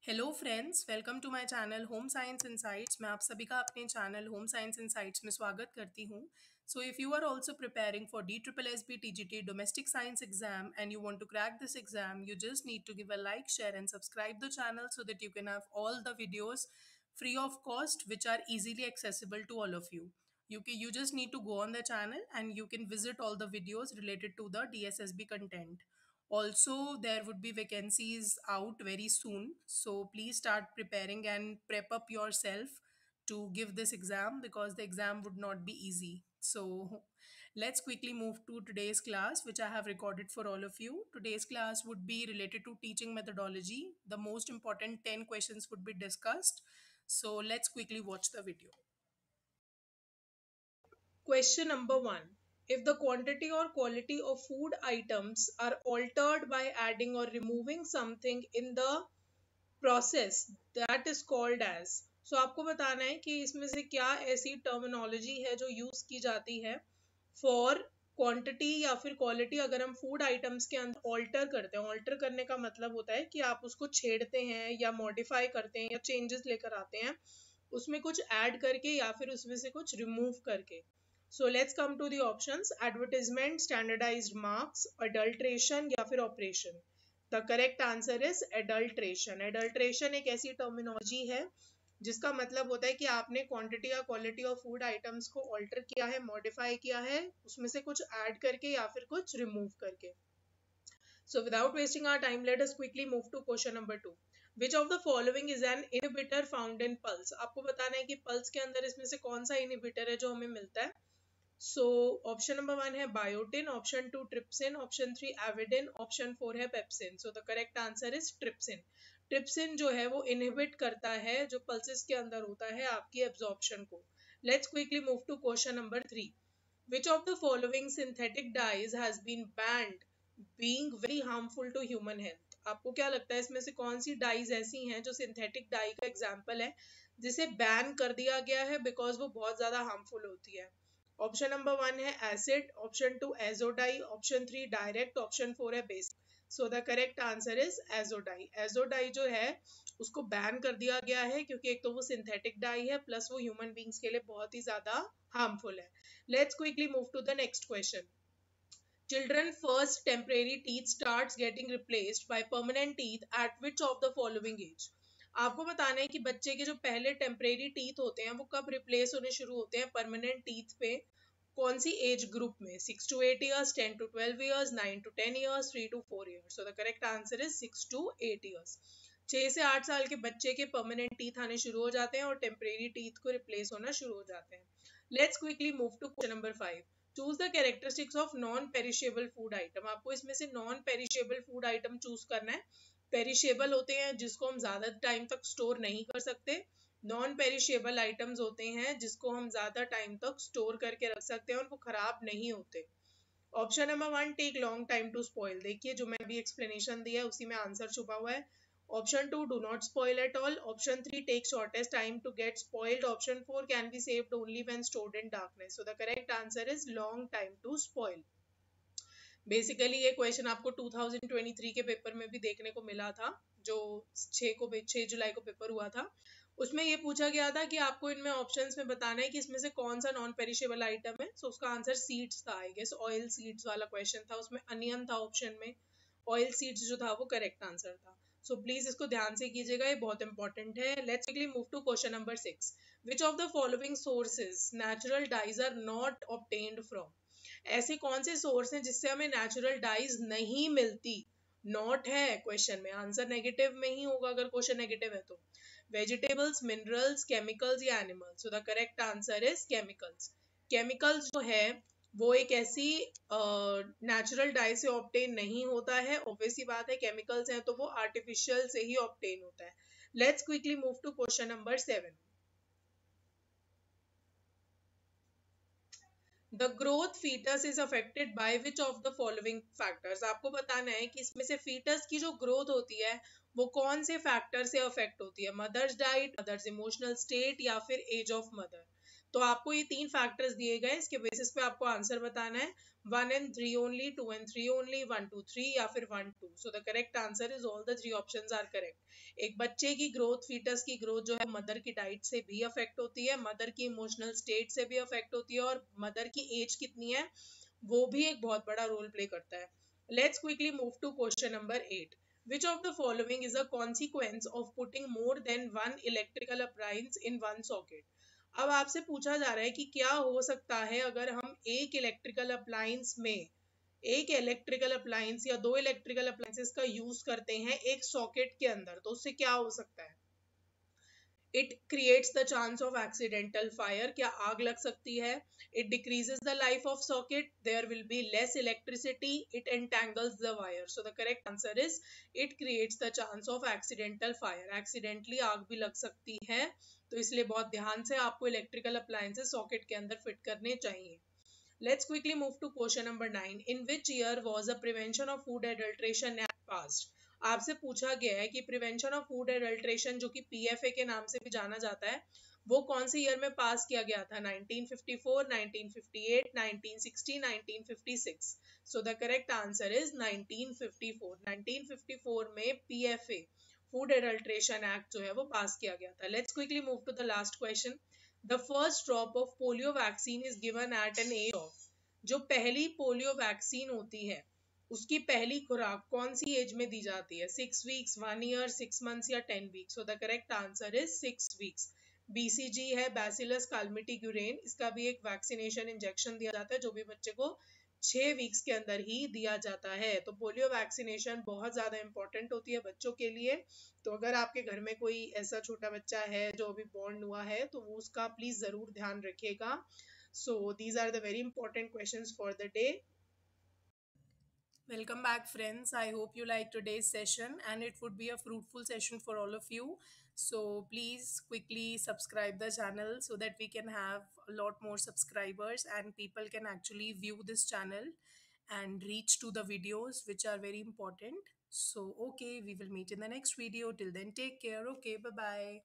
Hello friends, welcome to my channel home science insights. मैं आप सभी का अपने चैनल होम साइंस इनसाइट्स में स्वागत करती हूँ। So if you are also preparing for DSSB TGT domestic science exam and you want to crack this exam, you just need to give a like, share and subscribe the channel so that you can have all the videos free of cost which are easily accessible to all of you. You just need to go on the channel and you can visit all the videos related to the DSSB content. Also, there would be vacancies out very soon, so please start preparing and prep up yourself to give this exam because the exam would not be easy. So, let's quickly move to today's class, which I have recorded for all of you. Today's class would be related to teaching methodology. The most important 10 questions would be discussed. So, let's quickly watch the video. Question number 1. If the quantity or quality of food items are altered by adding or removing something in the process, that is called as. So आपको बताना है कि इसमें से क्या ऐसी terminology है जो यूज की जाती है फॉर क्वांटिटी या फिर क्वालिटी अगर हम फूड आइटम्स के अंदर ऑल्टर करते हैं। ऑल्टर करने का मतलब होता है कि आप उसको छेड़ते हैं या मॉडिफाई करते हैं या चेंजेस लेकर आते हैं, उसमें कुछ ऐड करके या फिर उसमें से कुछ रिमूव करके। So let's come to the options. Advertisement, standardised marks, adulteration या फिर operation. The correct answer is adulteration. Adulteration एक ऐसी टर्मिनोलॉजी है जिसका मतलब होता है कि आपने क्वांटिटी या क्वालिटी ऑफ फूड आइटम्स को ऑल्टर किया है, मॉडिफाई किया है, उसमें से कुछ ऐड करके या फिर कुछ रिमूव करके। So without wasting our time, let us quickly move to question number 2. Which of the following is an inhibitor found in pulse? आपको बताना है कि पल्स के अंदर इसमें से कौन सा इनहिबिटर है जो हमें मिलता है। सो ऑप्शन नंबर 1 है biotin, option 2 trypsin, option 3 avidin, option 4 है pepsin. So the correct answer is trypsin. Trypsin जो है वो इनहिबिट करता है जो पल्सेस के अंदर होता है आपकी एब्जॉर्प्शन को। Let's quickly move to question number 3. Which of the following synthetic dyes has been banned being very harmful to human health? आपको क्या लगता है इसमें से कौन सी डाइज ऐसी हैं जो सिंथेटिक डाई का एग्जाम्पल है जिसे बैन कर दिया गया है बिकॉज वो बहुत ज्यादा हार्मफुल होती है। ऑप्शन नंबर 1 है acid, option 2 azo dye, option 3 direct, option 4 है basic. So the correct answer is azo dye. Azo dye जो है उसको बैन कर दिया गया है क्योंकि एक तो वो सिंथेटिक डाई है प्लस वो ह्यूमन बींग्स के लिए बहुत ही ज्यादा हार्मफुल है। Let's quickly move to the next question. Children first temporary teeth starts getting replaced by permanent teeth at which of the following age? आपको बताना है कि बच्चे के जो पहले टेम्परेरी टीथ होते हैं वो कब रिप्लेस होने शुरू होते हैं परमानेंट टीथ पे, कौन सी एज ग्रुप में? 6 to 8 years, 10 to 12 years, 9 to 10 years, 3 to 4 years. So the correct answer is 6 to 8 years. 6 से 8 साल के बच्चे के परमानेंट टीथ आने शुरू हो जाते हैं और टेम्परेरी टीथ को रिप्लेस होना शुरू हो जाते हैं। Let's quickly move to question number 5. Choose the characteristics of non perishable food item. आपको इसमें से non perishable food item choose करना है। पेरिशेबल होते हैं जिसको हम ज्यादा टाइम तक स्टोर नहीं कर सकते, नॉन पेरिशेबल आइटम्स होते हैं जिसको हम ज्यादा टाइम तक स्टोर करके रख सकते हैं और वो खराब नहीं होते। Option number 1 take long time to spoil. देखिए जो मैं अभी एक्सप्लेनेशन दिया है उसी में आंसर छुपा हुआ है। Option 2 do not spoil at all, option 3 take shortest time to get spoiled, option 4 can be saved only when stored in darkness. So the correct answer is long time to spoil. Basically ये question आपको 2023 के paper में भी देखने को मिला था जो 6 जुलाई को पेपर हुआ था। उसमें ये पूछा गया था कि आपको इनमें ऑप्शंस में बताना है कि इसमें से कौन सा नॉन पेरिशेबल आइटम है। सो उसका आंसर सीड्स था, आई गेस ऑयल सीड्स वाला क्वेश्चन था, उसमें अनियन था ऑप्शन में, ऑयल सीड्स जो था वो करेक्ट आंसर था। सो प्लीज इसको ध्यान से कीजिएगा, ये बहुत इंपॉर्टेंट है। Let's quickly move to question number 6. Which of the following sources natural dyes are not obtained from? ऐसे कौन से सोर्स हैं जिससे हमें नेचुरल डाइज नहीं मिलती? नॉट है क्वेश्चन में, आंसर नेगेटिव में ही होगा अगर क्वेश्चन नेगेटिव है तो। वेजिटेबल्स, मिनरल्स, केमिकल्स या animals? So the correct answer is chemicals. Chemicals जो है वो एक ऐसी नेचुरल डाई से ऑब्टेन नहीं होता है, ऑब्वियसली बात है केमिकल्स हैं तो वो आर्टिफिशियल से ही ऑब्टेन होता है। Let's quickly move to question number 7. The growth foetus is affected by which of the following factors? आपको बताना है कि इसमें से फीटस की जो ग्रोथ होती है वो कौन से फैक्टर से अफेक्ट होती है? Mother's diet, mother's emotional state या फिर एज ऑफ मदर? तो आपको ये 3 फैक्टर्स दिए गए, इसके बेसिस पे आपको आंसर बताना है 1 and 3 ओनली, 2 and 3 ओनली, 1 2 3 या फिर 1 2। So the correct answer is all the 3 options are correct. एक बच्चे की ग्रोथ, फीटस की ग्रोथ जो है मदर की डाइट से भी अफेक्ट होती है, मदर की इमोशनल स्टेट से भी अफेक्ट होती है, और मदर की एज कितनी है वो भी एक बहुत बड़ा रोल प्ले करता है। Let's quickly move to question number 8। Which of the following is a consequence of putting more than one electrical appliance in one socket? अब आपसे पूछा जा रहा है कि क्या हो सकता है अगर हम एक इलेक्ट्रिकल अप्लायंस में, एक इलेक्ट्रिकल अप्लायंस या दो इलेक्ट्रिकल अप्लायंसेस का यूज करते हैं एक सॉकेट के अंदर, तो उससे क्या हो सकता है? It creates the chance of accidental fire, क्या आग लग सकती है? It decreases the life of socket, there will be less electricity, it entangles the wire. So the correct answer is it creates the chance of accidental fire, accidentally आग भी लग सकती है, तो इसलिए बहुत ध्यान से आपको इलेक्ट्रिकल अप्लायंसेस सॉकेट के अंदर फिट करने चाहिए। Let's quickly move to question number 9. In which year was the Prevention of Food Adulteration Act passed? आपसे पूछा गया है कि प्रिवेंशन ऑफ फूड एडल्ट्रेशन, जो कि पीएफए के नाम से भी जाना जाता है, वो कौन से ईयर में पास किया गया था? 1954, 1958, 1960, 1956। सो द करेक्ट आंसर इज 1954। 1954 में पीएफए, फूड एडल्ट्रेशन एक्ट जो है वो पास किया गया था। Let's quickly move to the last question. The first drop of polio vaccine is given at an age of, जो पहली पोलियो वैक्सीन होती है उसकी पहली खुराक कौन सी एज में दी जाती है? 6 वीक्स, 1 ईयर, 6 मंथ्स या 10 weeks? So the correct answer is 6 weeks. BCG है, बैसिलस काल्मिटीग्यूरेन, इसका भी एक वैक्सीनेशन इंजेक्शन दिया जाता है जो भी बच्चे को 6 वीक्स के अंदर ही दिया जाता है। तो पोलियो वैक्सीनेशन बहुत ज्यादा इंपॉर्टेंट होती है बच्चों के लिए। तो अगर आपके घर में कोई ऐसा छोटा बच्चा है जो अभी बॉर्न हुआ है तो वो उसका प्लीज जरूर ध्यान रखिएगा। So these are the very important questions for the day. Welcome back, friends. I hope you like today's session and it would be a fruitful session for all of you. So, please quickly subscribe the channel so that we can have a lot more subscribers and people can actually view this channel and reach to the videos, which are very important. So, okay, we will meet in the next video. Till then, take care. Okay, bye bye.